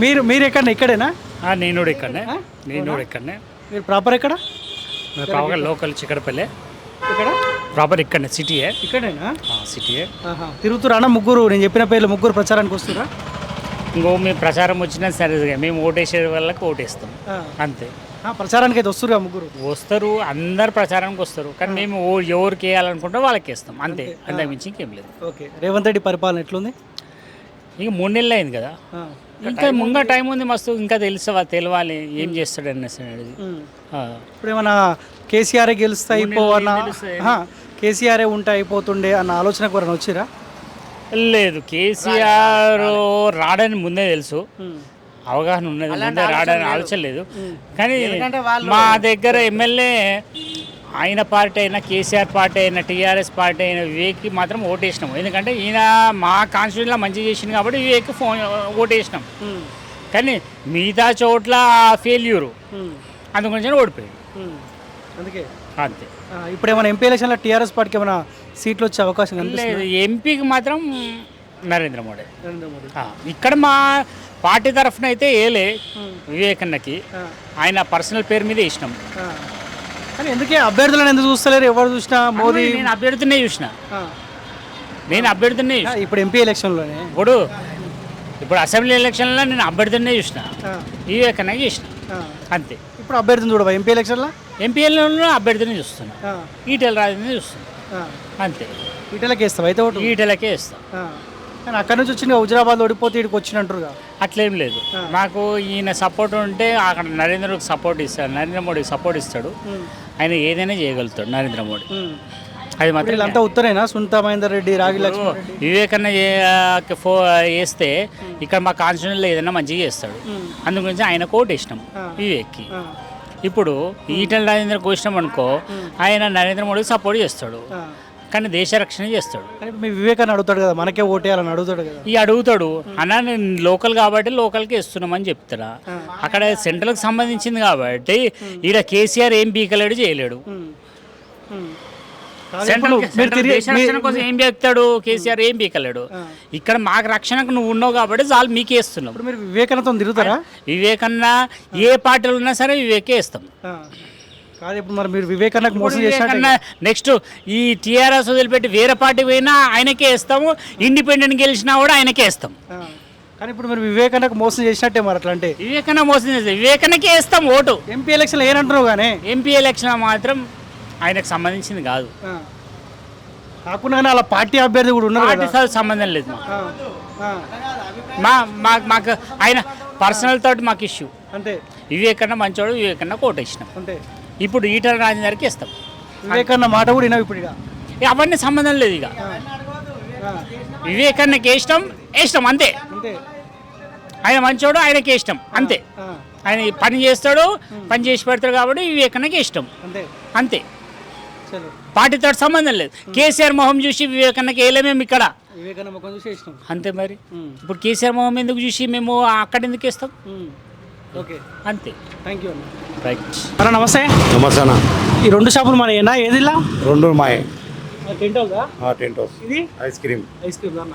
మీరు మీరు ఎక్కడ ఇక్కడేనా? నేను కూడా ఇక్కడనే మీరు ప్రాపర్ ఎక్కడ? ప్రాపర్ లోకల్ చిక్కడపల్లె, ఇక్కడ ప్రాపర్ ఇక్కడనే సిటీయే. ఇక్కడేనా? సిటీయే. తిరుగుతురా ముగ్గురు? నేను చెప్పిన పేర్లు ముగ్గురు ప్రచారానికి వస్తురా? ఇంకో మేము ప్రచారం వచ్చినా సరే మేము ఓటేసే వాళ్ళకి ఓటేస్తాం అంతే. ప్రచారానికి అయితే వస్తురుగా ముగ్గురు? వస్తారు, అందరు ప్రచారానికి వస్తారు, కానీ మేము ఎవరికి వేయాలనుకుంటే వాళ్ళకి వేస్తాం అంతే, అంతకు మించి ఇంకేం లేదు. ఓకే, రేవంత్ రెడ్డి పరిపాలన ఎట్లుంది? ఇక 3 నెలలు అయింది కదా, ఇంకా ముంగ టైం ఉంది మస్తు, ఇంకా తెలియాలి ఏం చేస్తాడు అనేసి. ఇప్పుడు ఏమన్నా కేసీఆర్ గెలుస్తా అయిపోవన్నా, కేసీఆర్ ఉంటే అయిపోతుండే అన్న ఆలోచనకు ఎవరైనా వచ్చిరా? లేదు, కేసీఆర్ రాడని ముందే తెలుసు, అవగాహన ఉన్నది, ముందే రాడని ఆలోచన లేదు. కానీ మా దగ్గర ఎమ్మెల్యే ఆయన పార్టీ అయినా, కేసీఆర్ పార్టీ అయినా, టీఆర్ఎస్ పార్టీ అయినా వివేక్కి మాత్రం ఓటేసినాము. ఎందుకంటే ఈయన మా కాన్స్టిట్యూషన్లో మంచి చేసింది కాబట్టి వివేక్కి ఓటేసినాం. కానీ మిగతా చోట్ల ఫెయిల్యూరు, అందుగురించి ఓడిపోయింది అందుకే అంతే. ఇప్పుడు ఏమైనా ఎంపీ ఎలక్షన్లో టీఆర్ఎస్ పార్టీకి ఏమైనా సీట్లు వచ్చే అవకాశం లేదు. ఎంపీకి మాత్రం నరేంద్ర మోడీ. ఇక్కడ మా పార్టీ తరఫున అయితే ఏలే వివేకన్నకి, ఆయన పర్సనల్ పేరు మీద ఇష్టం. కానీ ఎందుకే అభ్యర్థులను ఎందుకు చూస్తలేరు? ఎవరు చూసినా మోదీ. నేను అభ్యర్థినే చూసిన, ఇప్పుడు ఎంపీ ఎలక్షన్లోనే, ఇప్పుడు అసెంబ్లీ ఎలక్షన్లో నేను అభ్యర్థినే చూసిన, వివేకన్నకి చూసిన అంతే. ఇప్పుడు అభ్యర్థిని చూడవా ఎంపీ ఎలక్షన్లో? ఎంపీ ఎలక్షన్లో అభ్యర్థిని చూస్తున్నా, ఈటెల రాజుని చూస్తున్నా అంతే. ఈటెలకే ఇస్తాం అయితే ఓటు? ఈటెలకే ఇస్తాం. కానీ అక్కడ నుంచి వచ్చిన హుజరాబాద్ ఓడిపోతే ఇక్కడికి వచ్చినట్టుగా అట్లేం లేదు. నాకు ఈయన సపోర్ట్ ఉంటే అక్కడ నరేంద్రకి సపోర్ట్ ఇస్తాడు, నరేంద్ర మోడీకి సపోర్ట్ ఇస్తాడు, ఆయన ఏదైనా చేయగలుగుతాడు నరేంద్ర మోడీ. అది మాత్రం అంతా ఉత్తరేనా? సునీత మహేందర్ రెడ్డి, రాగి లక్ష్మణ్ రెడ్డి, వివేకన్న వేస్తే ఇక్కడ మా కాన్స్టిట్యూషన్లో ఏదైనా మంచిగా చేస్తాడు, అందుగురించి ఆయన కోట్ ఇష్టం వివేక్కి. ఇప్పుడు ఈటెల రాజేంద్రకు వచ్చినాం అనుకో, ఆయన నరేంద్ర మోడీకి సపోర్ట్ చేస్తాడు, కానీ దేశ రక్షణ చేస్తాడు. మీ వివేకాన్ని అడుగుతాడు కదా, మనకే ఓటేయాలని అడుగుతాడు కదా. అడుగుతాడు అన్న, నేను లోకల్ కాబట్టి లోకల్కి ఇస్తున్నామని చెప్తాడా. అక్కడ సెంట్రల్కి సంబంధించింది కాబట్టి ఈడ కేసీఆర్ ఏం పీకలేడు, చేయలేడు. ఏం చెప్తాడు కేసీఆర్, ఏం పీకలేడు. ఇక్కడ మాకు రక్షణకు నువ్వు ఉన్నావు కాబట్టి చాలు మీకే ఇస్తున్నావు. ఇప్పుడు మీరు వివేకానందతో తిరుగుతారా? వివేకన్న ఏ పార్టీలు ఉన్నా సరే వివేకే ఇస్తాం. కాదు, ఇప్పుడు మరి మీరు వివేకానందకు మోసం చేసినా, నెక్స్ట్ ఈ టీఆర్ఎస్ వదిలిపెట్టి వేరే పార్టీ పోయినా ఆయనకే ఇస్తాము, ఇండిపెండెంట్ గెలిచినా కూడా ఆయనకే ఇస్తాం. కానీ ఇప్పుడు మీరు వివేకానందకు మోసం చేసినట్టే మరి. అట్లా అంటే వివేకన్న మోసం చేస్తే వివేకన్నకే ఇస్తాం ఓటు. ఎంపీ ఎలక్షన్ ఏనంటున్నావు కానీ ఎంపీ ఎలక్షన్ మాత్రం ఆయనకు సంబంధించింది కాదు. కాకుండా కానీ అలా పార్టీ అభ్యర్థి కూడా ఉన్నారు, పార్టీ సంబంధం లేదు మాకు ఆయన పర్సనల్ తోటి మాకు ఇష్యూ అంతే. వివేకన్న మంచోడు, వివేకన్న కోట ఇచ్చినాం అంతే. ఇప్పుడు ఈటల రాజేందర్కి ఇస్తాం. వివేకన్న మాట కూడా వినవు ఇప్పుడు. ఇక అవన్నీ సంబంధం లేదు, ఇక వివేకన్నకి ఇష్టం అంతే. ఆయన మంచోడు, ఆయనకి ఇష్టం అంతే. ఆయన పని చేస్తాడు, పని చేసి పెడతాడు కాబట్టి వివేకన్నకి ఇష్టం అంతే. పార్టీతో సంబంధం లేదు. కేసీఆర్ మొహం చూసి వివేకన్నకి వేయలేమేమి ఇక్కడ అంతే. మరి ఇప్పుడు కేసీఆర్ మొహం ఎందుకు చూసి మేము అక్కడ ఎందుకు ఇస్తాం అంతే. Thank you. రైట్. నమస్తే. నమస్తే అన్న. ఈ 2 షాపులు మన ఏది? 2 మాయే. Tent house. ఇది ఐస్ క్రీమ్ అన్న.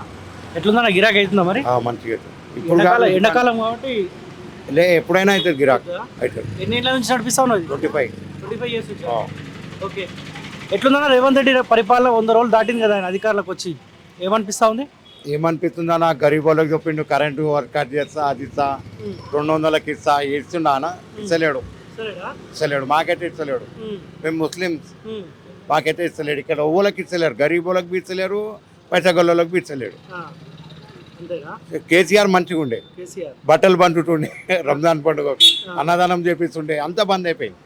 ఎట్లుందన్న గిరాకీ అవుతుందా మరి? మంచిగా. ఇప్పుడు ఎండాకాలం కాబట్టి ఎప్పుడైనా అవుతుంది గిరాకీ. ఎన్ని ఏళ్ళ నుంచి నడిపిస్తావు? 25 years. ఓకే. ఎట్లుందన్న రేవంత్ రెడ్డి పరిపాలన? 100 రోజులు దాటింది కదా ఆయన అధికారులకు వచ్చి, ఏమనిపిస్తా ఉంది? ఏమనిపిస్తుందా నా, గరీబ్ వాళ్ళకి చెప్పిండు కరెంటు వర్కౌట్ చేస్తా, అది ఇస్తా, 200కి ఇస్తా, ఇస్తుండా అన్న? ఇస్తలేడు. మాకైతే ఇస్తలేడు. మేము ముస్లిమ్స్, మాకైతే ఇస్తలేడు. ఇక్కడ ఊళ్ళకి ఇస్తలేరు, గరీబ్ వాళ్ళకి బీ ఇస్తలేరు, పైసగొల్లకి బీ ఇస్తలేడు. కేసీఆర్ మంచిగా ఉండే, బట్టలు పండుతుండే, రంజాన్ పండుగ అన్నదానం చేపిస్తుండే, అంత బంద్ అయిపోయింది.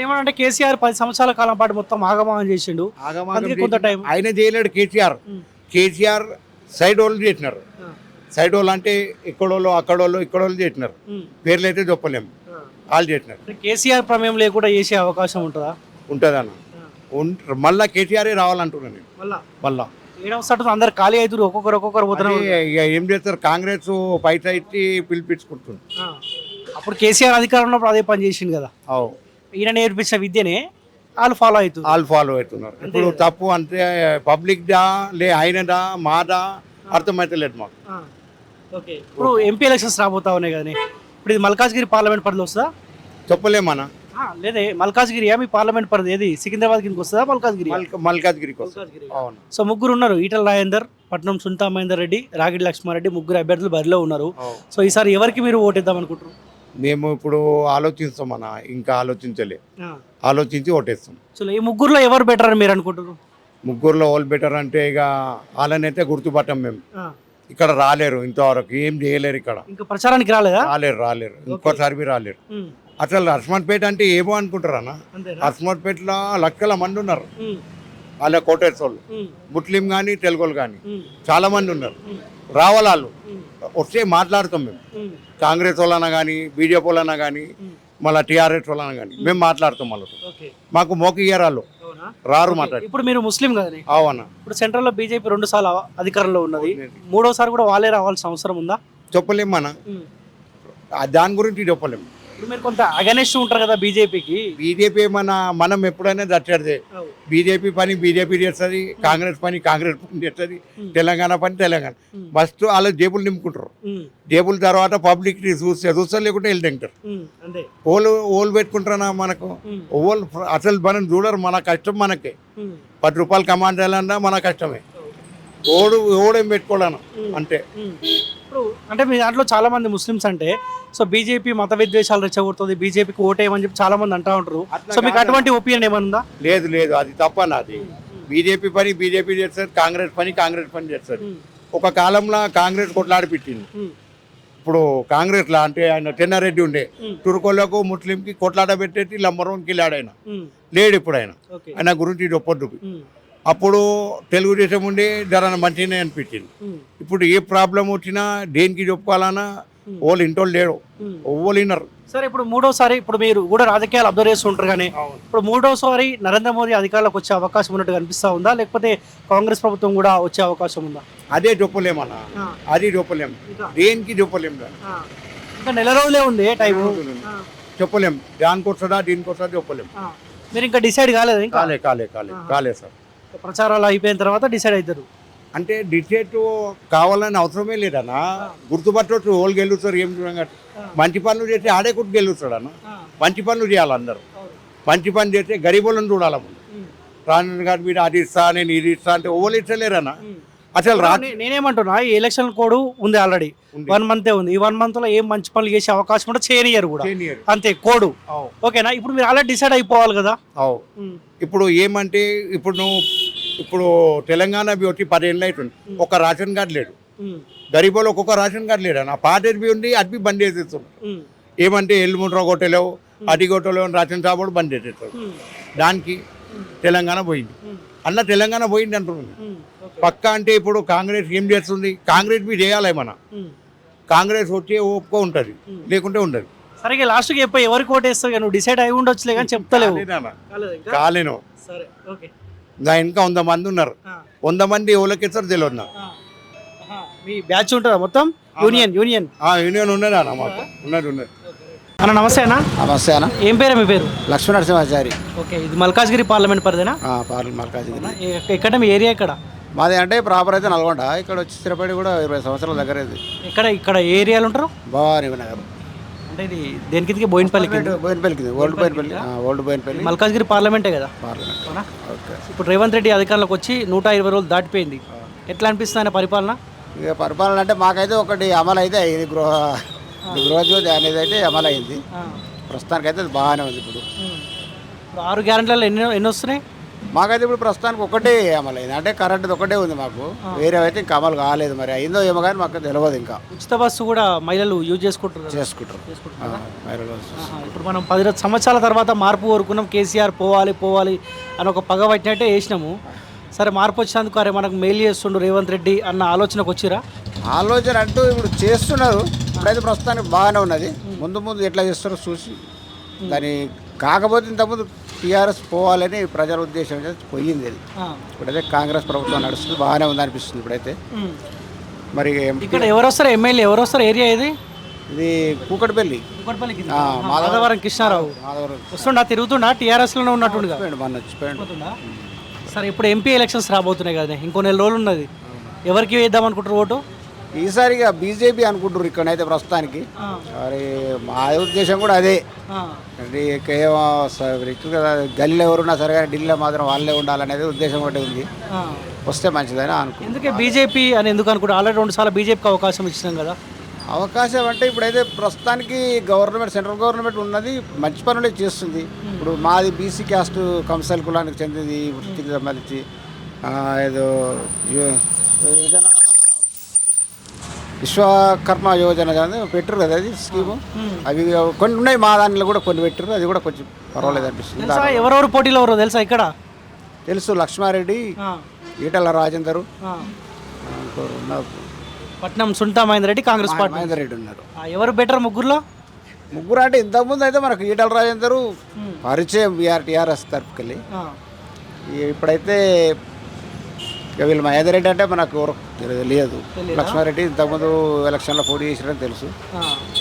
ఏమంటే కేసీఆర్ 10 సంవత్సరాల కాలం పాటు మొత్తం ఆగమాగం చేసిండు. ఆయన చేయలేడు. కేసీఆర్ సైడ్ వాళ్ళు చేసినారు. సైడ్ వాళ్ళు అంటే ఇక్కడోళ్ళు, అక్కడోళ్ళు, ఇక్కడోళ్ళు చేసినారు. పేర్లు అయితే చెప్పలేము, వాళ్ళు చేసినారు. కేసీఆర్ ప్రమేయం లేకుండా చేసే అవకాశం ఉంటుందా? ఉంటుందన్న. మళ్ళా కేసీఆర్ రావాలంటున్నాను నేను. మళ్ళా అందరు ఖాళీ అవుతారు, ఒక్కొక్కరు పోతున్నారు. ఏం చేస్తారు, కాంగ్రెస్ పైసా ఇచ్చి పిలిపించుకుంటుంది. అప్పుడు కేసీఆర్ అధికారంలో అదే పని చేసిండు కదా. ఈయన నేర్పించిన విద్యనే వాళ్ళు ఫాలో అవుతున్నారు. ఇప్పుడు తప్పు అంటే పబ్లిక్ దా లే, ఆయనదా మాదా అర్థమైతే లేదు మాకు. ఓకే, ఇప్పుడు ఎంపీ ఎలక్షన్స్ రాబోతా ఉన్నాయి కదా, ఇప్పుడు ఇది మల్కాజ్గిరి పార్లమెంట్ పరిధి వస్తుందా? చెప్పలేమన్నా. లేదే మల్కాజ్గిరి మీ పార్లమెంట్ పరిధి ఏది సికింద్రాబాద్ కిందకి వస్తుందా మల్కాజ్గిరి? మల్కాజ్గిరికి వస్తుంది. అవును. సో ముగ్గురు ఉన్నారు, ఈటల రాజేందర్, పట్నం సునీతా మహేందర్ రెడ్డి, రాగిడి లక్ష్మారెడ్డి, ముగ్గురు అభ్యర్థులు బరిలో ఉన్నారు. సో ఈసారి ఎవరికి మీరు ఓటేద్దాం అనుకుంటారు? మేము ఇప్పుడు ఆలోచిస్తామన్నా, ఇంకా ఆలోచించి ఓటేస్తాం. సో ఈ ముగ్గురులో ఎవరు బెటర్ అని మీరు అనుకుంటారు? ముగ్గురులో ఓల్ బెటర్ అంటే ఇక వాళ్ళనైతే గుర్తుపట్టాం మేము. ఇక్కడ రాలేరు, ఇంతవరకు ఏం చేయలేరు, ఇక్కడ ఇంకా ప్రచారానికి రాలేదా? రాలేరు ఇంకోసారి రాలేరు. అసలు లక్ష్మణ్పేట అంటే ఏమో అనుకుంటారు అన్న. లక్ష్మణ్పేటలో లక్షల మంది ఉన్నారు, వాళ్ళ కోటేశ్వర వాళ్ళు, ముస్లిం కానీ తెలుగులు కానీ చాలా మంది ఉన్నారు. రావాలి వాళ్ళు వస్తే మాట్లాడుతాం మేము. కాంగ్రెస్ వాళ్ళన్నా కానీ, బీజేపీ వాళ్ళన్నా కానీ, మళ్ళీ టీఆర్ఎస్ వాళ్ళన్నా కానీ మేము మాట్లాడుతాం. వాళ్ళతో మాకు మోక ఇయ్యరాళ్ళు రారు మాట్లాడి. ఇప్పుడు మీరు ముస్లిం కదా? అవునా. ఇప్పుడు సెంట్రల్లో బీజేపీ 2 సార్లు అధికారంలో ఉన్నది, 3వసారి కూడా వాళ్ళే రావాల్సిన అవసరం ఉందా? చెప్పలేము మన దాని గురించి చెప్పలేము. ఇప్పుడు మీరు కొంత అగనెస్ట్ ఉంటారు కదా బీజేపీకి. బీజేపీ మనం ఎప్పుడైనా దట్టేదే. బీజేపీ పని బీజేపీ చేస్తుంది, కాంగ్రెస్ పని కాంగ్రెస్ పని చేస్తుంది, తెలంగాణ పని తెలంగాణ. ఫస్ట్ వాళ్ళు జేబులు నింపుకుంటారు, జేబుల తర్వాత పబ్లిక్ చూస్తే లేకుంటే వెళ్ళి తింటారు. ఓళ్ళు పెట్టుకుంటారా మనకు? ఓళ్ళు అసలు మనం చూడరు, మన కష్టం మనకే. 10 రూపాయలు కమాండ్ చేయాలన్నా మన కష్టమే. ఓడేం పెట్టుకోలేను అంటే. ఇప్పుడు అంటే మీ దాంట్లో చాలా మంది ముస్లిమ్స్ అంటే, సో బీజేపీ మత విద్వేషాలు రెచ్చగొడుతుంది, బీజేపీకి ఓటేయమని చెప్పి చాలా మంది అంటూ ఉంటారు. సో మీకు అటువంటి ఒపీనియన్ ఏమన్నా? లేదు, అది తప్పనాది. బీజేపీ పని బీజేపీ చేస్తుంది, కాంగ్రెస్ పని చేస్తుంది. ఒక కాలంలో కాంగ్రెస్ కొట్లాడిపించింది. ఇప్పుడు కాంగ్రెస్లో అంటే ఆయన చెన్నారెడ్డి ఉండే, తుర్కోళ్లకు ముస్లింకి కొట్లాట పెట్టేసి లంబర్కి వెళ్ళాడు. లేడు ఇప్పుడు ఆయన గురించి చెప్పొద్దు. అప్పుడు తెలుగుదేశం ఉండి జర మంచిగానే అనిపించింది. ఇప్పుడు ఏ ప్రాబ్లం వచ్చినా దేనికి చెప్పుకోవాలన్నా వాళ్ళు ఇంటోళ్ళు లేడు, ఓళ్ళు విన్నారు. సరే, ఇప్పుడు 3వసారి ఇప్పుడు మీరు కూడా రాజకీయాలు అబ్జర్వ్ చేస్తుంటారు కానీ, ఇప్పుడు 3వసారి నరేంద్ర మోదీ అధికారంలోకి వచ్చే అవకాశం ఉన్నట్టుగా అనిపిస్తా ఉందా, లేకపోతే కాంగ్రెస్ ప్రభుత్వం కూడా వచ్చే అవకాశం ఉందా? అదే చెప్పలేమన్నా, అది చెప్పలేము, దేనికి చెప్పలేము. ఇంకా నెల రోజులే ఉంది టైం, చెప్పలేము దానికి వస్తుందా దీనికి వస్తుందా చెప్పలేము. మీరు ఇంకా డిసైడ్ కాలేదు? ఇంకా కాలే సార్. ప్రచారాలు అయిపోయిన తర్వాత డిసైడ్ అవుతారు అంటే? డిసైడ్ కావాలని అవసరమే లేదన్నా. గుర్తుపట్టవచ్చు, ఓళ్ళు గెలుస్తారు. ఏం చూడంగా మంచి పనులు చేస్తే ఆడే కుట్టు గెలుస్తాడు అన్న. మంచి పనులు చేయాలి అందరూ. మంచి పని చేస్తే గరీబులను చూడాలి. రాజేంద్ర గారి మీద అది ఇస్తా, నేను ఇది ఇస్తా అంటే ఓళ్ళు ఇస్తలేరన్నా. అసలు నేనేమంటున్నా, ఈ ఎలక్షన్ కోడ్ ఉంది ఆల్రెడీ, 1 మంతే ఉంది. ఈ 1 మంత్లో ఏం మంచి పనులు చేసే అవకాశం కూడా చేయనియరు కూడా, అంతే కోడు. ఓకేనా? ఇప్పుడు మీరు ఆల్రెడీ డిసైడ్ అయిపోవాలి కదా. ఇప్పుడు ఏమంటే ఇప్పుడు తెలంగాణ వచ్చి 10 ఏళ్ళు అవుతుంది, ఒక రేషన్ కార్డు లేడు. గరీబులు ఒక్కొక్క రేషన్ కార్డు లేడు అన్న. పాత ఉంది, అది బంద్ చేసేస్తున్నాడు. ఏమంటే ఎల్లుముండ్ర కొట్టలేవు, అది కొట్టలేవు, రేషన్ షాపులు బంద్ చేసేస్తాడు. దానికి తెలంగాణ పోయింది అన్న. తెలంగాణ పోయింది అంటున్నాను పక్క. అంటే ఇప్పుడు కాంగ్రెస్ ఏం చేస్తుంది? కాంగ్రెస్ మీద చేయాలి మన. కాంగ్రెస్ వచ్చే ఒప్పుకో ఉంటుంది, లేకుంటే ఉండదు. సరే, లాస్ట్కి చెప్పి ఎవరికి ఓటేస్తావు? నువ్వు డిసైడ్ అయి ఉండొచ్చులే కానీ చెప్తలేవు. కాలేను. నా ఇంకా 100 మంది ఉన్నారు. 100 మంది ఎవరికి ఇస్తారు తెలియదు. మీ బ్యాచ్ ఉంటుందా మొత్తం? యూనియన్ ఉన్నది అన్న, మాకు ఉన్నది. అన్న నమస్తే అన్న. నమస్తే అన్న. ఏం పేరు మీ పేరు? లక్ష్మీ నరసింహాచారి. ఓకే, ఇది మల్కాజ్గిరి పార్లమెంట్ పరిధినా? మల్కాజ్గిరి. ఎక్కడ మీ ఏరియా? ఎక్కడ మాది అంటే ప్రాపర్ అయితే నల్గొండ. ఇక్కడ వచ్చి స్థిరపడి కూడా 20 సంవత్సరాల దగ్గర. ఇక్కడ ఏరియాలు ఉంటారు? భవానీ నగర్. అంటే ఇది దేనికి? బోయినపల్లికి. ఓల్డ్ బోయినపల్లి. మల్కాజ్గిరి పార్లమెంటే కదా? పార్లమెంట్. ఇప్పుడు రేవంత్ రెడ్డి అధికారంలోకి వచ్చి 120 రోజులు దాటిపోయింది. ఎట్లా అనిపిస్తుంది ఆయన పరిపాలన? ఇక పరిపాలన అంటే మాకైతే ఒకటి అమలు అయితే అయింది, గృహజ్యోతి అనేది అయితే అమలు అయింది. ప్రస్తుతానికి అయితే బాగానే ఉంది. ఇప్పుడు 6 గ్యారెంటీలలో ఎన్ని వస్తున్నాయి? మాకైతే ఇప్పుడు ప్రస్తుతానికి ఒకటే అమలు అయింది, అంటే కరెంట్ ఒకటే ఉంది మాకు. వేరే అయితే ఇంకా అమలు కాలేదు, మరి అయిందో ఏమో కానీ మాకు తెలియదు. ఇంకా ఉచిత బస్సు కూడా మహిళలు యూజ్ చేసుకుంటారు. ఇప్పుడు మనం 10 సంవత్సరాల తర్వాత మార్పు కోరుకున్నాం. కేసీఆర్ పోవాలి అని ఒక పగ పట్టినట్టే వేసినాము. సరే, మార్పు వచ్చినందుకు అరే మనకు మెయిల్ చేస్తుండ్రు రేవంత్ రెడ్డి అన్న ఆలోచనకు వచ్చిరా? ఆలోచన అంటూ ఇప్పుడు చేస్తున్నారు. ఇప్పుడైతే ప్రస్తుతానికి బాగానే ఉన్నది. ముందు ఎట్లా చేస్తారో చూసి దాని కాకపోతే ఇంతకుముందు టీఆర్ఎస్ పోవాలని ప్రజల ఉద్దేశం పోయింది. అది ఇప్పుడైతే కాంగ్రెస్ ప్రభుత్వం నడుస్తుంది, బాగానే ఉంది అనిపిస్తుంది ఇప్పుడైతే. మరి ఇక్కడ ఎవరు వస్తారు? ఎమ్మెల్యే ఎవరు వస్తారు? ఏరియా ఇది కూకట్పల్లి. మాధవరం కృష్ణారావు వస్తుండా? తిరుగుతుండా? టీఆర్ఎస్లోనే ఉన్నట్టుండగా. సరే, ఇప్పుడు ఎంపీ ఎలక్షన్స్ రాబోతున్నాయి కదా, ఇంకో నెల రోజులు ఉన్నది. ఎవరికి వేద్దాం అనుకుంటారు ఓటు? ఈసారిగా బీజేపీ అనుకుంటారు ఇక్కడైతే ప్రస్తుతానికి. మరి మా ఉద్దేశం కూడా అదే. అంటే గల్లీలో ఎవరున్నా సరే కానీ ఢిల్లీలో మాత్రం వాళ్ళే ఉండాలనేది ఉద్దేశం ఒకటి ఉంది. వస్తే మంచిదని అనుకుంటున్నాను. ఎందుకే బీజేపీ అని ఎందుకు అనుకుంటారు? ఆల్రెడీ 2 సార్లు బీజేపీకి అవకాశం ఇచ్చినాం కదా. అవకాశం అంటే ఇప్పుడైతే ప్రస్తుతానికి గవర్నమెంట్, సెంట్రల్ గవర్నమెంట్ ఉన్నది మంచి పనులే చేస్తుంది. ఇప్పుడు మాది బీసీ క్యాస్ట్ కంసల్ కులానికి చెందింది, వృత్తికి సంబంధించి ఏదో యోజన విశ్వకర్మ యోజన పెట్టరు కదా, అది స్కీము. అవి కొన్ని ఉన్నాయి, మా దానిలో కూడా కొన్ని పెట్టరు. అది కూడా కొంచెం పర్వాలేదు అనిపిస్తుంది. ఎవరెవరు పోటీలో ఎవరో తెలుసా ఇక్కడ? తెలుసు, లక్ష్మారెడ్డి, ఈటల రాజేందరు, పట్నం సుంటా మహేందర్ రెడ్డి, కాంగ్రెస్ పార్టీ మహేందర్ రెడ్డి ఉన్నారు. ఎవరు బెటర్ ముగ్గురులో? ముగ్గురు అంటే ఇంతకుముందు అయితే మనకు ఈటల రాజేందరు పరిచయం టీఆర్ఎస్ తరపుకెళ్ళి. ఇప్పుడైతే వీళ్ళు మహేందర్ రెడ్డి అంటే మనకు తెలియదు. లక్ష్మారెడ్డి ఇంతకుముందు ఎలక్షన్లో పోటీ చేసిరని తెలుసు.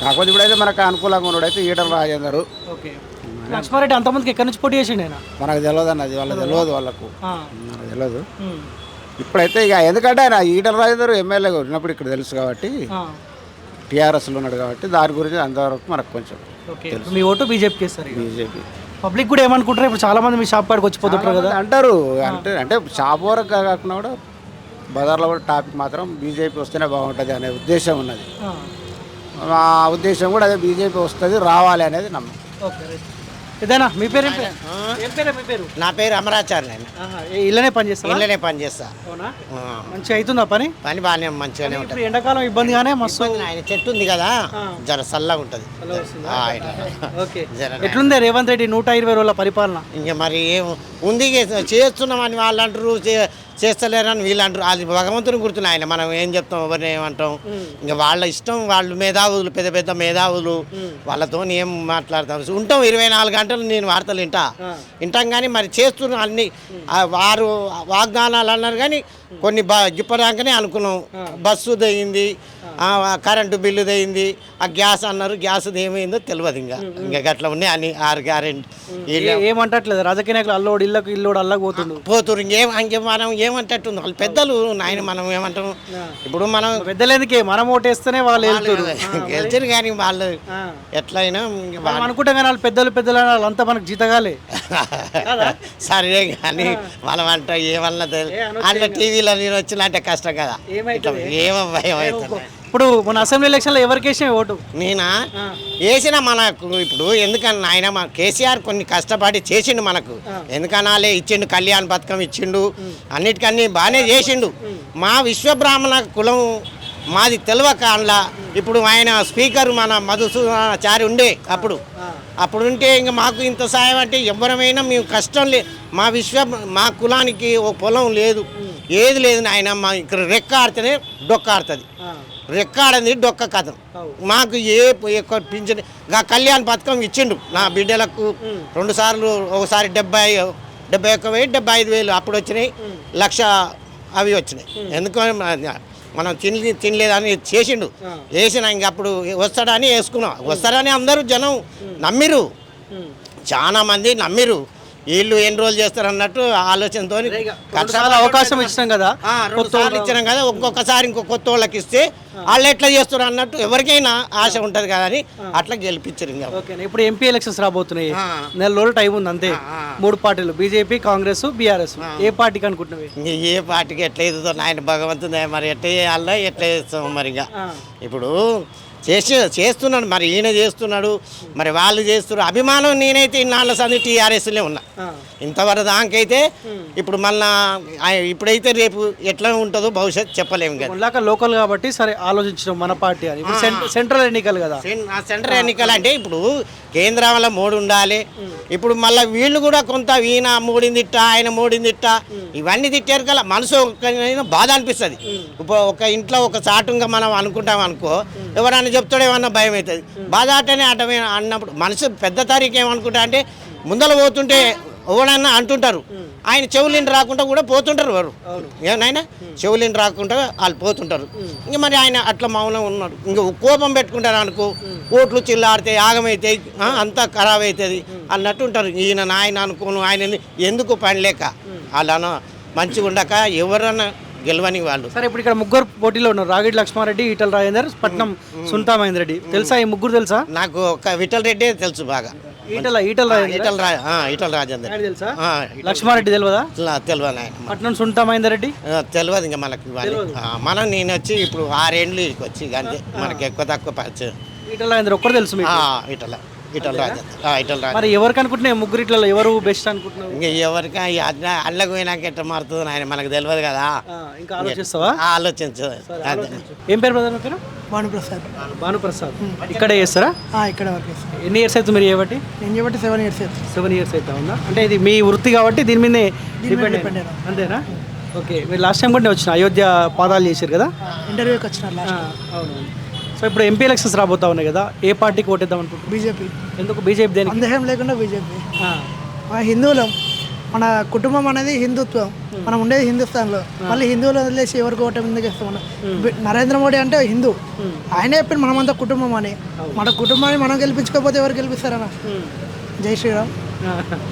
కాకపోతే ఇప్పుడైతే మనకు అనుకూలంగా ఉన్నాడు అయితే ఈటల రాజేందరు. లక్ష్మారెడ్డి అంతమందికి ఎక్కడి నుంచి పోటీ చేసిండు ఆయన? మనకు తెలియదు అన్నది, వాళ్ళకి తెలియదు, వాళ్ళకు మనకు తెలియదు. ఇప్పుడైతే ఇక ఎందుకంటే ఆయన ఈటల రాజేందరు ఎమ్మెల్యేగా ఉన్నప్పుడు ఇక్కడ తెలుసు కాబట్టి, టీఆర్ఎస్లో ఉన్నాడు కాబట్టి దాని గురించి అంతవరకు మనకు కొంచెం తెలుసు. మీ ఓటు బీజేపీకి ఇస్తారు? బీజేపీ. పబ్లిక్ కూడా ఏమనుకుంటారు? ఇప్పుడు చాలా మంది మీ షాప్ కాడికి వచ్చిపోతుంటారు కదా అంటారు. అంటే షాప్ వరకు కాకుండా కూడా బజార్లో కూడా టాపిక్ మాత్రం బీజేపీ వస్తేనే బాగుంటుంది అనే ఉద్దేశం ఉన్నది. మా ఉద్దేశం కూడా అదే, బీజేపీ వస్తుంది, రావాలి అనేది నమ్మకం. ఇదేనా మీ పేరు? ఏం పేరు మీ పేరు? నా పేరు అమరాచార్య. ఇళ్ళనే పని చేస్తా? ఇళ్ళనే పని చేస్తా. మంచిగా అవుతుందా పని? పని బాగానే మంచిగానే ఉంటుంది. ఎండాకాలం ఇబ్బందిగానే మస్తు. ఆయన చెట్టు ఉంది కదా, జర చల్లగా ఉంటుంది. ఎట్లుంది రేవంత్ రెడ్డి 120 రోజుల పరిపాలన? ఇంకా మరి ఏం ఉంది, చేస్తున్నామని వాళ్ళు అంటారు, చేస్తలేరని వీళ్ళు అంటారు. అది భగవంతుని గుర్తున్నా ఆయన, మనం ఏం చెప్తాం, ఎవరిని ఏమంటాం. ఇంకా వాళ్ళ ఇష్టం, వాళ్ళు మేధావులు, పెద్ద పెద్ద మేధావులు, వాళ్ళతో ఏం మాట్లాడతాం. ఉంటాం 24 గంటలు నేను వార్తలు వింటాం కానీ మరి చేస్తున్నాం అన్ని. వారు వాగ్దానాలు అన్నారు కానీ కొన్ని ఇప్పటిదాకానే అనుకున్నాం. బస్సు దయ్యింది, కరెంటు బిల్లు దయ్యింది, ఆ గ్యాస్ అన్నారు, గ్యాస్ ఏమైందో తెలియదు. ఇంకా గట్లా ఉన్నాయి అని 6 గ్యారెంటీ. ఏమంటట్లేదు రాజకీయ నాయకులు, అల్లోడు ఇళ్ళకు ఇల్లోడు అల్లా పోతురు. ఇంకే మనం ఏమంటట్టుంది, వాళ్ళు పెద్దలు నాయన, మనం ఏమంటాం. ఇప్పుడు మనం పెద్దలేందుకే మనం ఓటేస్తేనే వాళ్ళు గెలిచారు కానీ వాళ్ళు ఎట్లయినా అనుకుంటాం కానీ వాళ్ళు పెద్దలు వాళ్ళంతా మనకు జీతగాలే. సరే కానీ మనం అంట ఏమన్నా అంటే టీవీలో నేను వచ్చినంటే కష్టం కదా, ఏమో భయం అవుతుంది. ఇప్పుడు మన అసెంబ్లీ ఎలక్షన్లో ఎవరికి వేసిన ఓటు? నేనా వేసిన మనకు. ఇప్పుడు ఎందుకన్నా ఆయన మా కేసీఆర్ కొన్ని కష్టపడి చేసిండు మనకు, ఎందుకనాలే ఇచ్చిండు, కళ్యాణ్ పథకం ఇచ్చిండు, అన్నిటికన్నీ బాగానే చేసిండు. మా విశ్వబ్రాహ్మణ కులం మాది తెలియక అందులో ఇప్పుడు ఆయన స్పీకర్ మన మధుసూదనాచారి ఉండే అప్పుడు ఉంటే ఇంకా మాకు ఇంత సాయం అంటే ఎవరమైనా మేము కష్టం మా కులానికి ఓ పొలం లేదు, ఏది లేదు నాయన. మా ఇక్కడ రెక్క ఆడితేనే డొక్క ఆడుతుంది, రెక్క ఆడింది డొక్క కథ. మాకు పింఛన్ కళ్యాణ్ పథకం ఇచ్చిండు నా బిడ్డలకు 2 సార్లు, ఒకసారి 71,000 75,000 అప్పుడు వచ్చినాయి, 1,00,000 అవి వచ్చినాయి. ఎందుకంటే మనం తినలేదని చేసిండు, వేసిన ఇంక అప్పుడు వస్తాడని వేసుకున్నాం. వస్తాడని అందరూ జనం నమ్మిరు, చాలా మంది నమ్మిరు. వీళ్ళు ఎన్ని రోజులు చేస్తారు అన్నట్టు ఆలోచనతో అవకాశం ఇచ్చినాం కదా, ఇచ్చినాం కదా, ఒక్కొక్కసారి ఇంకో కొత్త వాళ్ళకి ఇస్తే వాళ్ళు ఎట్లా చేస్తారు అన్నట్టు ఎవరికైనా ఆశ ఉంటుంది కదా అని అట్లా గెలిపించారు. ఇప్పుడు ఎంపీ ఎలక్షన్స్ రాబోతున్నాయి, నెల రోజులు టైం ఉంది అంతే. 3 పార్టీలు, బీజేపీ, కాంగ్రెస్, బీఆర్ఎస్. ఏ పార్టీకి అనుకుంటున్నావి? ఏ పార్టీకి ఎట్లా ఎదుగుతో ఆయన భగవంతుడే మరి ఎట్లా చేయాలా, ఎట్లా చేస్తాం మరి. ఇప్పుడు చేస్తున్నాడు మరి, ఈయన చేస్తున్నాడు, మరి వాళ్ళు చేస్తున్నారు. అభిమానం నేనైతే ఇన్నాళ్ళ సంది టీఆర్ఎస్లే ఉన్నా ఇంతవరకు దానికైతే. ఇప్పుడు మళ్ళా ఇప్పుడైతే రేపు ఎట్లా ఉంటుందో భవిష్యత్తు చెప్పలేము కదా. లోకల్ కాబట్టి సరే ఆలోచించడం మన పార్టీ అని. సెంట్రల్ ఎన్నికలు కదా, సెంట్రల్ ఎన్నికలు అంటే ఇప్పుడు కేంద్రంలో 3 ఉండాలి. ఇప్పుడు మళ్ళీ వీళ్ళు కూడా కొంత ఈయన మూడిందిట్ట, ఆయన మూడిందిట్ట, ఇవన్నీ తిట్టారు కదా, మనసు బాధ అనిపిస్తుంది. ఒక ఇంట్లో ఒక చాటుగా మనం అనుకుంటాం అనుకో, ఎవరైనా చెప్తాడో ఏమన్నా భయం అవుతుంది. బాధ ఆటనే ఆటమే అన్నప్పుడు మనసు పెద్ద తారీఖు ఏమనుకుంటా అంటే, ముందర పోతుంటే ఎవడన్నా అంటుంటారు, ఆయన చెవులిని రాకుండా కూడా పోతుంటారు. వారు ఏమైనా చెవులిని రాకుండా వాళ్ళు పోతుంటారు. ఇంక మరి ఆయన అట్లా మౌనం ఉన్నాడు. ఇంక కోపం పెట్టుకుంటారు అనుకో, ఓట్లు చిల్లాడితే ఆగమవుతాయి, అంతా ఖరాబ్ అవుతుంది అన్నట్టు ఉంటారు. ఈయన ఆయన అనుకోను, ఆయన ఎందుకు పని లేక వాళ్ళను మంచిగా ఉండక ఎవరన్నా గెలవని వాళ్ళు. సరే ఇప్పుడు ఇక్కడ ముగ్గురు పోటీలో ఉన్నారు, రాగిడి లక్ష్మారెడ్డి, ఈటల రాజేందర్, పట్నం సునీతా మహేందర్ రెడ్డి. తెలుసా ఈ ముగ్గురు? తెలుసా? నాకు ఒక విఠల్ రెడ్డి తెలుసు బాగా. ఈటల రాజేందర్ ఈటల రాజేందర్ ఆయన తెలుసా? లక్ష్మారెడ్డి తెలియదా? తెలియదు ఆయన. పట్నం సునీతా మహేందర్ రెడ్డి తెలియదు ఇంకా మనకి ఇవ్వాలి. మనం నేను వచ్చి ఇప్పుడు 6 ఏళ్ళు ఇక్కడికి వచ్చి అంతే, మనకి ఎక్కువ తక్కువ పరిచయం. ఈటల రాజేందర్ ఒక్కరు తెలుసు మీకు? ఈటల రాజేందర్. మరి ఎవరికి అనుకుంటున్నాయి ముగ్గురు ఇట్లలో ఎవరు బెస్ట్ అనుకుంటున్నావు? ఇంకా ఎవరికి అల్లకు పోయినాక ఎట్లా మారుతుంది ఆయన మనకు తెలియదు కదా. ఇంకా ఆలోచిస్తావా? ఆలోచించు. ఏం పేరు బ్రదర్ పేరు? భానుప్రసాద్. భానుప్రసాద్. ఇక్కడే చేస్తారా? ఇక్కడ వర్క్ చేస్తాను. ఎన్ని ఇయర్స్ అవుతుంది మీరు చేయబట్టి? నేను చేయబట్టి 7 years అవుతుంది. 7 years అవుతా ఉందా? అంటే ఇది మీ వృత్తి కాబట్టి దీని మీదే డిపెండ్ అంతేనా? ఓకే. మీరు లాస్ట్ టైం కూడా వచ్చిన అయోధ్య పాదాలు చేశారు కదా, ఇంటర్వ్యూకి వచ్చినారు లాస్ట్. అవును. సో ఇప్పుడు ఎంపీ ఎలక్షన్స్ రాబోతా ఉన్నాయి కదా, ఏ పార్టీకి ఓటేద్దాం అనుకుంటున్నారు? బీజేపీ. ఎందుకు బీజేపీ? దేనికి? సందేహం లేకుండా బీజేపీ. మన హిందువులం, మన కుటుంబం అనేది హిందుత్వం. మనం ఉండేది హిందుస్థాన్లో, మళ్ళీ హిందువులు వదిలేసి ఎవరికి ఓటమి ఎందుకు ఇస్తాం? మనం నరేంద్ర మోడీ అంటే హిందూ, ఆయనే చెప్పి మనమంతా కుటుంబం అని. మన కుటుంబాన్ని మనం గెలిపించుకోకపోతే ఎవరు గెలిపిస్తారన్న? జై శ్రీరామ్.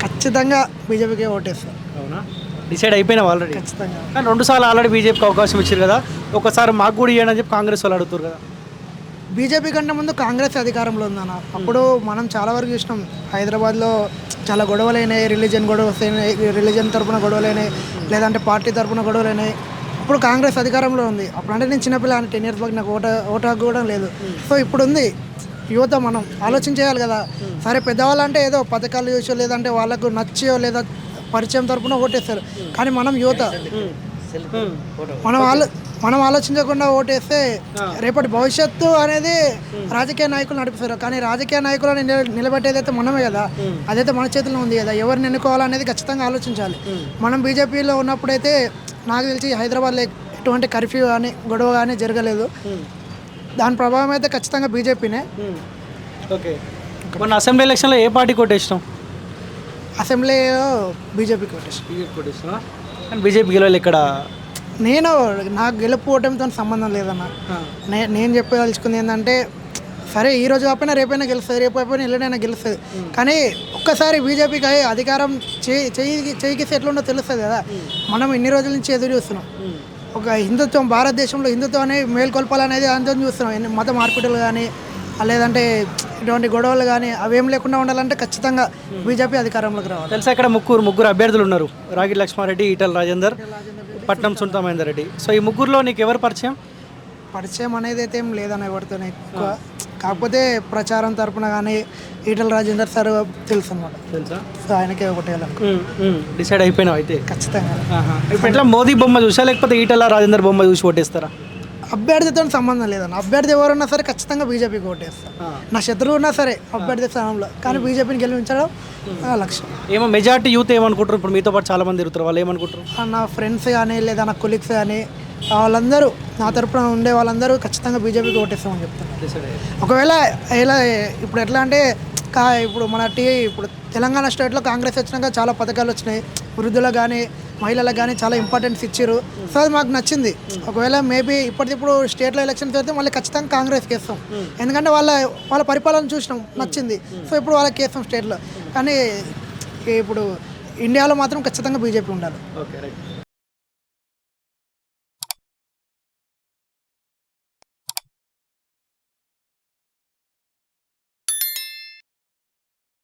ఖచ్చితంగా బీజేపీకి ఓటేస్తాం. అవునా? డిసైడ్ అయిపోయినా ఆల్రెడీ? ఖచ్చితంగా. కానీ 2 సార్లు ఆల్రెడీ బీజేపీకి అవకాశం ఇచ్చారు కదా, ఒకసారి మాకు కూడా ఇవ్వండి అని చెప్పి కాంగ్రెస్ వాళ్ళు అడుగుతారు కదా. బీజేపీ కంటే ముందు కాంగ్రెస్ అధికారంలో ఉందన్న. అప్పుడు మనం చాలా వరకు చూసినాం, హైదరాబాద్లో చాలా గొడవలైనాయి, రిలీజియన్ రిలీజియన్ తరపున గొడవలైనాయి, లేదంటే పార్టీ తరపున గొడవలైనాయి. అప్పుడు కాంగ్రెస్ అధికారంలో ఉంది. అప్పుడు అంటే నేను చిన్నపిల్ల, 10 years బాగా నాకు ఓటు హక్కు కూడా లేదు. సో ఇప్పుడు ఉంది. యువత మనం ఆలోచించేయాలి కదా. సరే పెద్దవాళ్ళు అంటే ఏదో పథకాలు చూసో లేదంటే వాళ్ళకు నచ్చో లేదా పరిచయం తరపున ఓటేస్తారు, కానీ మనం యువత మనం ఆలోచించకుండా ఓటేస్తే రేపటి భవిష్యత్తు అనేది రాజకీయ నాయకులు నడిపిస్తారు, కానీ రాజకీయ నాయకులను నిలబెట్టేదైతే మనమే కదా. అదైతే మన చేతిలో ఉంది కదా. ఎవరిని ఎన్నుకోవాలనేది ఖచ్చితంగా ఆలోచించాలి. మనం బీజేపీలో ఉన్నప్పుడైతే నాకు తెలిసి హైదరాబాద్లో ఎటువంటి కర్ఫ్యూ కానీ గొడవ కానీ జరగలేదు. దాని ప్రభావం అయితే ఖచ్చితంగా బీజేపీనే. ఓకే. మొన్న అసెంబ్లీ ఎలక్షన్లో ఏ పార్టీ కొట్టేసినాం? అసెంబ్లీలో బీజేపీకి ఓటేసాం. బీజేపీ కొట్టేసినా? కానీ బీజేపీ గెలవాలి ఇక్కడ. నాకు గెలుపు ఓటమితో సంబంధం లేదన్న. నేను చెప్పదలుచుకుంది ఏంటంటే, సరే ఈ రోజు కాకపోయినా రేపైనా గెలుస్తుంది, రేపు అయిపోయినా ఎల్లుడైనా గెలుస్తుంది, కానీ ఒక్కసారి బీజేపీకి అధికారం చేయికి ఎట్లుండో తెలుస్తుంది కదా. మనం ఇన్ని రోజుల నుంచి ఎదురు చూస్తున్నాం. ఒక హిందుత్వం, భారతదేశంలో హిందుత్వం అనేది మేల్కొల్పాలనేది అందరం చూస్తున్నాం. మత మార్పిడులు కానీ లేదంటే ఇటువంటి గొడవలు కానీ అవేం లేకుండా ఉండాలంటే ఖచ్చితంగా బీజేపీ అధికారంలోకి రావాలి. తెలుసా ఇక్కడ ముగ్గురు అభ్యర్థులు ఉన్నారు, రాగిడి లక్ష్మారెడ్డి, ఈటల రాజేందర్, పట్నం సునీతా మహేందర్ రెడ్డి. సో ఈ ముగ్గురులో నీకు ఎవరు పరిచయం అనేది అయితే ఏం లేదన్న ఎవరితోనే ఎక్కువ. కాకపోతే ప్రచారం తరపున కానీ ఈటల రాజేందర్ సార్ తెలుసు అన్నమాట. తెలుసా? సో ఆయనకే ఒకటే డిసైడ్ అయిపోయినావు అయితే? ఖచ్చితంగా. ఇప్పుడు ఎట్లా మోదీ బొమ్మ చూసా లేకపోతే ఈటల రాజేందర్ బొమ్మ చూసి ఓటేస్తారా? అభ్యర్థితో సంబంధం లేదన్న. అభ్యర్థి ఎవరున్నా సరే ఖచ్చితంగా బీజేపీకి ఓటేస్తాను. నా శత్రువు ఉన్నా సరే అభ్యర్థి స్థానంలో, కానీ బీజేపీని గెలిపించడం లక్ష్యం. ఏమో మెజార్టీ యూత్ ఏమనుకుంటారు? ఇప్పుడు మీతో పాటు చాలా మంది తిరుగుతారు, వాళ్ళు ఏమనుకుంటారు? నా ఫ్రెండ్స్ కానీ లేదా నా కొలీగ్స్ కానీ వాళ్ళందరూ నా తరపున ఉండే వాళ్ళందరూ ఖచ్చితంగా బీజేపీకి ఓటేస్తామని చెప్తున్నారు. ఒకవేళ ఇలా ఇప్పుడు ఎట్లా అంటే ఇప్పుడు ఇప్పుడు తెలంగాణ స్టేట్లో కాంగ్రెస్ వచ్చినాక చాలా పథకాలు వచ్చినాయి, వృద్ధులకు కానీ మహిళలకు కానీ చాలా ఇంపార్టెన్స్ ఇచ్చారు. సో అది మాకు నచ్చింది. ఒకవేళ మేబీ ఇప్పటికిప్పుడు స్టేట్లో ఎలక్షన్స్ అయితే మళ్ళీ ఖచ్చితంగా కాంగ్రెస్కి వేస్తాం, ఎందుకంటే వాళ్ళ పరిపాలన చూసినాం, నచ్చింది. సో ఇప్పుడు వాళ్ళకి వేస్తాం స్టేట్లో, కానీ ఇప్పుడు ఇండియాలో మాత్రం ఖచ్చితంగా బీజేపీ ఉండాలి. Okay right.